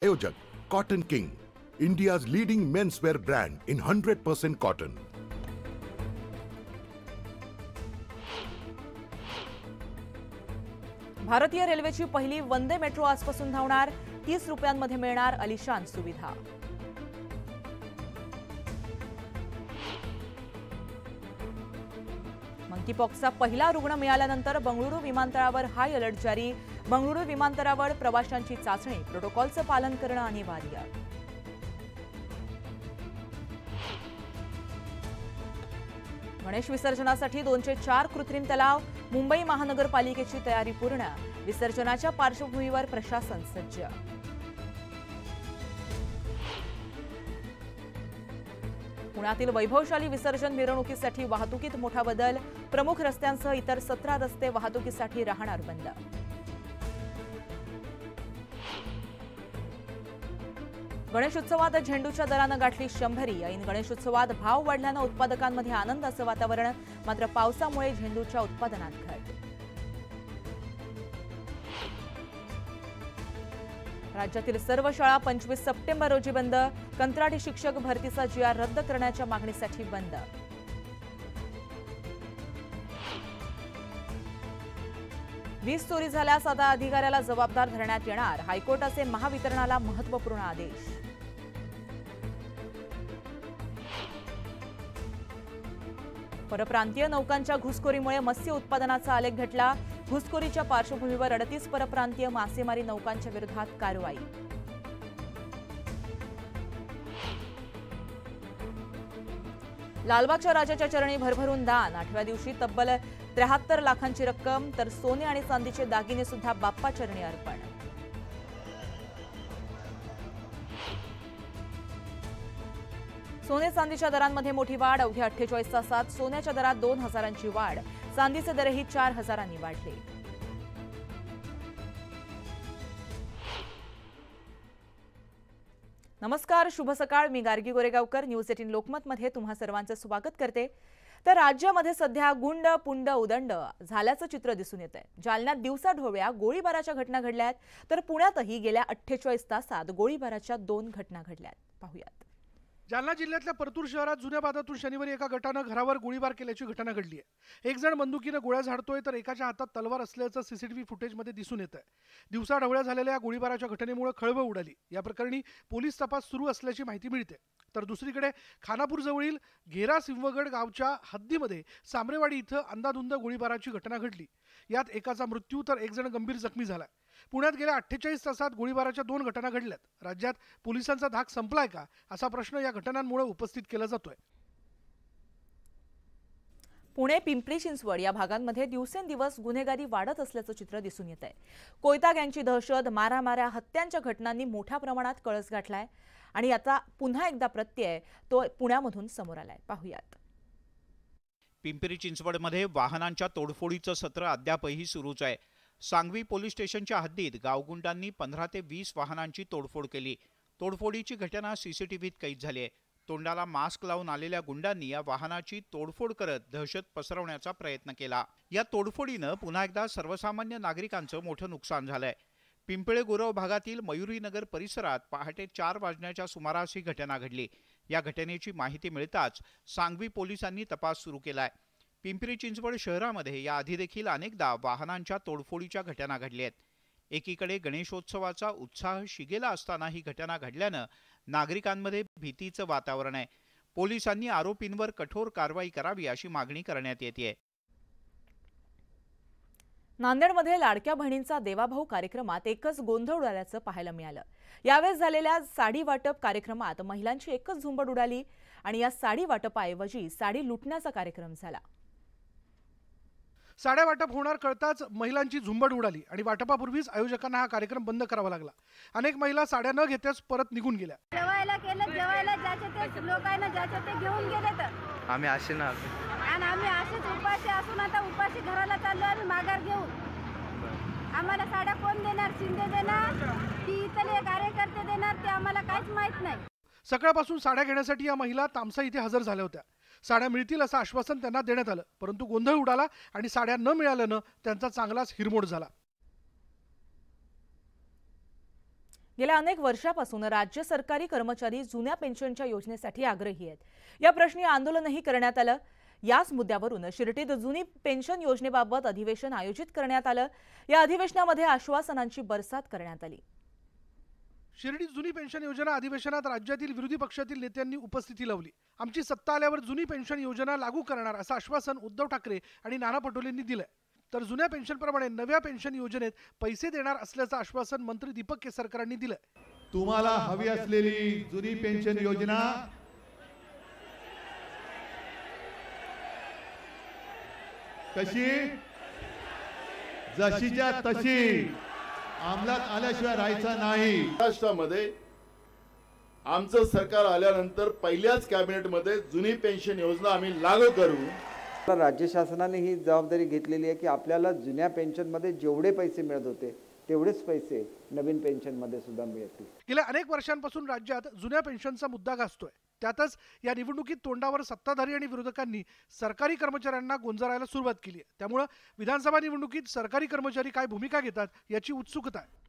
आयोजक cotton king, India's leading menswear brand in 100% cotton. भारतीय रेल्वेची पहिली वंदे मेट्रो आजपासून धावणार। 30 रुपयांमध्ये मिळणार आलिशान सुविधा। मंकीपॉक्सचा पहिला रुग्ण मिळाल्यानंतर बंगळुरू विमानतळावर हाय अलर्ट जारी। बंगळुरू विमानतळावर प्रवाशांची चाचणी, प्रोटोकॉलचं पालन करणं अनिवार्य। गणेश विसर्जनासाठी 204 कृत्रिम तलाव। मुंबई महानगरपालिकेची तयारी पूर्ण। विसर्जनाच्या पार्श्वभूमीवर प्रशासन सज्ज। पुण्यातील वैभवशाली विसर्जन मिरवणुकीसाठी वाहतुकीत मोठा बदल। प्रमुख रस्त्यांसह इतर 17 रस्ते वाहतुकीसाठी राहणार बंद। गणेशोत्सवात झेंडूच्या दरानं गाठली 100. ऐन गणेशोत्सवात भाव वाढल्यानं उत्पादकांमध्ये आनंदाचं वातावरण। मात्र पावसामुळे झेंडूच्या उत्पादनात घट। राज्यातील सर्व शाळा 25 सप्टेंबर रोजी बंद। कंत्राटी शिक्षक भरतीचा GR रद्द करण्याच्या मागणीसाठी बंद। वीज चोरी झाल्यास आता अधिकाऱ्याला जबाबदार धरण्यात येणार। हायकोर्टाचे महावितरणला महत्त्वपूर्ण आदेश। परप्रांतीय नौकांच्या घुसखोरीमुळे मत्स्य उत्पादनाचा आलेख घटला। घुसखोरीच्या पार्श्वभूमीवर 38 परप्रांतीय मासेमारी नौकांच्या विरोधात कारवाई। लालबागच्या राजाच्या चरणी भरभरून दान। 8व्या दिवशी तब्बल 73 लाखांची रक्कम, तर सोने आणि चांदीचे दागिने सुद्धा बाप्पा चरणी अर्पण। सोने चांदीच्या दरांमध्ये मोठी वाढ। अवघ्या 48 तासात सोन्याच्या दरात 2000ची वाढ। चांदीचे दरही 4000नी वाढले। नमस्कार, शुभ सकाळ। मी गार्गी गोरेगावकर न्यूज 18 लोकमत मध्ये तुम्हा सर्वांचं स्वागत करते। तर राज्यामध्ये सध्या गुंड पुंड उदंड झाल्याचं चित्र दिसून येतंय। जालन्यात दिवसाढवळ्या गोळीबाराच्या घटना घडल्यात, तर पुण्यातही गेल्या 48 तासात गोळीबाराच्या 2 घटना घडल्यात। पाहूयात। जालना जिल्ह्यातल्या परतूर शहरात जुन्या बाजारातून शनिवारी एका गटानं घरावर गोळीबार केल्याची घटना घडली आहे। एक जण बंदुकीनं गोळ्या झाडतोय, तर एकाच्या हातात तलवार असल्याचं सीसीटीव्ही फुटेजमध्ये दिसून येत आहे। दिवसाढवळ्या झालेल्या या गोळीबाराच्या घटनेमुळे खळबळ उडाली। या प्रकरणी पोलीस तपास सुरू असल्याची माहिती मिळते। तर दुसरीकडे खानापूर जवळील घेरा सिंहगड गावच्या हद्दीमध्ये सामरेवाडी इथं अंधाधुंद गोळीबाराची घटना घडली। यात एकाचा मृत्यू तर एक जण गंभीर जखमी झाला। पुण्यात गेल्या 48 तासात गोळीबाराच्या 2 घटना घडल्यात। राज्यात पोलिसांचा धाक संपलाय का, असा प्रश्न या घटनांमुळे उपस्थित केला जातोय। पुणे, पिंपरी चिंचवड या भागांमध्ये दिवसेंदिवस गुन्हेगारी वाढत असल्याचं चित्र दिसून येत आहे। कोयता गँगची दहशत, मारामाऱ्या, हत्यांच्या घटनांनी मोठ्या प्रमाणात कळस गाठलाय आणि आता पुन्हा एकदा प्रत्यय तो पुण्यामधून समोर आलाय। पाहूयात। पिंपरी चिंचवडमध्ये वाहनांच्या तोडफोडीचं सत्र अद्यापही सुरूच आहे। सांगवी पोलीस स्टेशनच्या हद्दीत गावगुंडांनी 15 ते 20 वाहनांची तोडफोड केली। तोडफोडीची घटना सीसीटीव्हीत कैद झाली आहे। तोंडाला मास्क लावून आलेल्या गुंडांनी या वाहनाची तोडफोड करत दहशत पसरवण्याचा प्रयत्न केला। या तोडफोडीनं पुन्हा एकदा सर्वसामान्य नागरिकांचं मोठं नुकसान झालंय। पिंपळे गुरव भागातील मयुरीनगर परिसरात पहाटे 4 वाजण्याच्या सुमारास ही घटना घडली। या घटनेची माहिती मिळताच सांगवी पोलिसांनी तपास सुरू केलाय। पिंपरी चिंचवड शहरामध्ये याआधी देखील अनेकदा वाहनांच्या तोडफोडीच्या घटना घडल्या आहेत। एकीकडे गणेशोत्सवाचा उत्साह शिगेला असताना ही घटना घडल्यानं नागरिकांमध्ये भीतीचं वातावरण आहे। पोलिसांनी आरोपींवर कठोर कारवाई करावी अशी मागणी करण्यात येते। नांदेडमध्ये लाडक्या बहिणींचा देवाभाऊ कार्यक्रमात एकच गोंधळ उडाल्याचं पाहायला मिळालं। यावेळेस झालेल्या साडी वाटप कार्यक्रमात महिलांची एकच झुंबड उडाली आणि या साडी वाटपाऐवजी साडी लुटण्याचा कार्यक्रम झाला। साड्या वाटप होणार कळताच महिलांची झुंबड उडाली आणि वाटपापूर्वीच आयोजकांना हा कार्यक्रम बंद करावा लागला। अनेक महिला साड्या न घेताच परत निघून गेल्या। जेवायला ज्याचे ते लोकांना ज्याचे ते घेऊन गेले, तर आम्ही असे ना आणि आम्ही असेच उपाशी असून आता उपाशी घराला चाललो आम्ही माघार घेऊन। आम्हाला साड्या कोण देणार? शिंदे देणार की इथले कार्यकर्ते देणार ते आम्हाला काहीच माहित नाही। सकाळपासून साड्या घेण्यासाठी या महिला तामसा इथे हजर झाल्या होत्या। साड्या मिळतील असं आश्वासन त्यांना देण्यात आलं, परंतु गोंधळ उडाला आणि साड्या न मिळाल्यानं त्यांचा चांगलाच हिरमोड झाला। गेल्या अनेक वर्षापासून राज्य सरकारी कर्मचारी जुन्या पेन्शनच्या योजनेसाठी आग्रही आहेत। या प्रश्नी आंदोलनही करण्यात आलं। याच मुद्द्यावरून शिर्डीत जुनी पेन्शन योजनेबाबत अधिवेशन आयोजित करण्यात आलं। या अधिवेशनामध्ये आश्वासनांची बरसात करण्यात आली। शिर्डीत जुनी पेन्शन योजना अधिवेशनात राज्यातील विरोधी पक्षातील नेत्यांनी उपस्थिती लावली। आमची सत्ता आल्यावर जुनी पेन्शन योजना लागू करणार असं आश्वासन उद्धव ठाकरे आणि नाना पटोलेंनी दिलंय। तर जुन्या पेन्शनप्रमाणे नव्या पेन्शन योजनेत पैसे देणार असल्याचं आश्वासन मंत्री दीपक केसरकरांनी दिलंय। तुम्हाला हवी असलेली जुनी पेन्शन योजना कशी जशीच्या तशी अंमलात आल्याशिवाय राहायचं नाही। महाराष्ट्रामध्ये आमचं सरकार आल्यानंतर पहिल्याच कॅबिनेटमध्ये जुनी पेन्शन योजना आम्ही लागू करू। राज्य शासनाने ही जबाबदारी घेतलेली आहे की आपल्याला जुन्या पेन्शनमध्ये जेवढे पैसे मिळत होते तेवढेच पैसे नवीन पेन्शनमध्ये सुद्धा मिळतील। गेल्या अनेक वर्षांपासून राज्यात जुन्या पेन्शनचा मुद्दा गाजतोय। त्यातच या निवडणुकीत तोंडावर सत्ताधारी आणि विरोधकांनी सरकारी कर्मचाऱ्यांना गोंजारायला सुरुवात केली आहे। त्यामुळे विधानसभा निवडणुकीत सरकारी कर्मचारी काय भूमिका घेतात याची उत्सुकता आहे।